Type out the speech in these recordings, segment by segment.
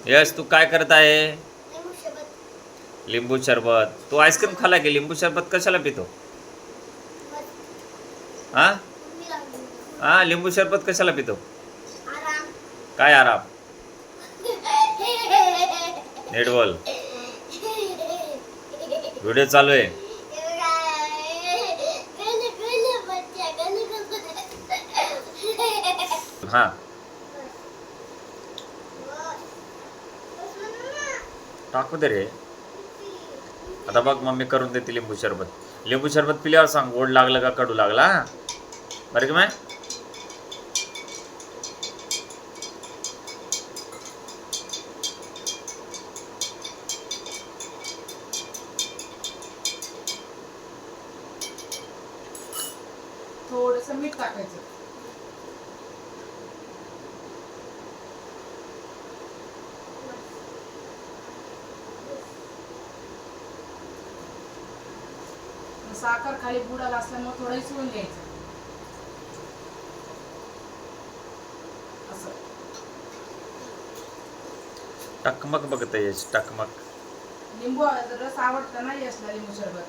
यश तू काय करत आहे? लिंबू शरबत. तू आईस्क्रीम खाला की लिंबू शरबत कशाला पितो? हा हा, लिंबू शरबत कशाला पितो? काय आराम? नीट बोल. व्हिडिओ चालू आहे. हा, टाकू दे रे. आता बघ मम्मी करून देते लिंबू शरबत. लिंबू शरबत पिल्यावर सांग गोड लागलं का कडू लागला. बरं की माय? थोडस मीठ टाकायचं. साखर खाली बुडाला असल्यामुळे थोडं इसळून घ्यायचं. असं टकमक बघत यश, टकमक. लिंबू रस आवडतं ना यशला, लिंबू सरबत.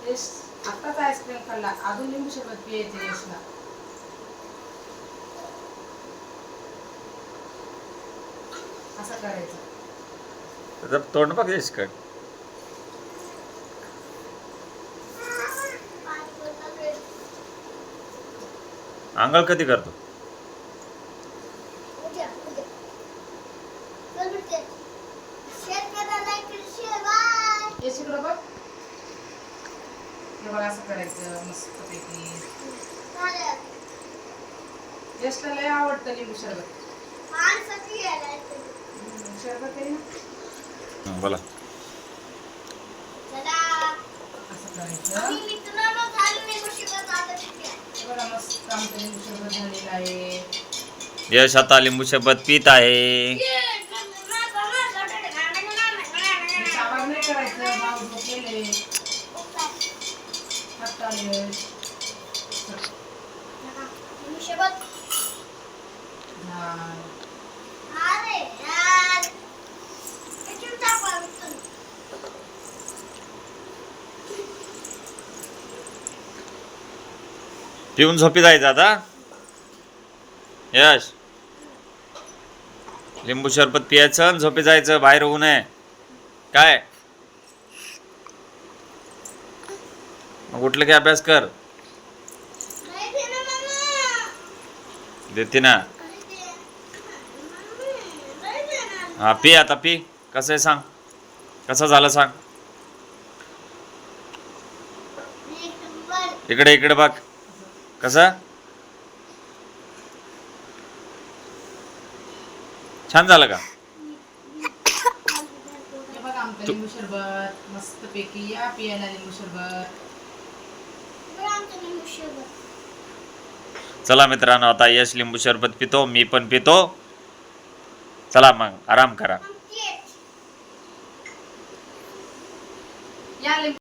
यश आत्ताच आईस्क्रीम खाल्ला, अजून लिंबू सरबत पियायचं यशला. असं करायचं. त्याचं तोंड बघ यश कर. आंघोळ कधी करतो? यश इकडं बघ. हे बघ असं करायचं मस्तपैकी. यशला लय आवडतं लिंबू सरबत. सरबत आहे ना. बोला. असं करायचं. हे बघा मस्त आमचं लिंबू सरबत झालेलं आहे. यश आता लिंबू शरबत पित आहे. साबार नाही करायचं, भाव झोपलेले. आता यश. पिऊन झोपी जायचं आता. यश लिंबू शरबत पियायचं आणि झोपी जायचं, बाहेर होऊ नये. काय मग उठलं की अभ्यास कर. देते ना. हा पी आता पी. कसं आहे सांग, कसं झालं सांग. इकडे इकडे बघ. कसं छान झालं का? हे बघा आमचं लिंबू सरबत मस्त पैकी. या पियाला लिंबू सरबत. चला मित्रांनो, आता यश लिंबू शरबत पितो, मी पण पितो. चला मग आराम करा. या लिंबू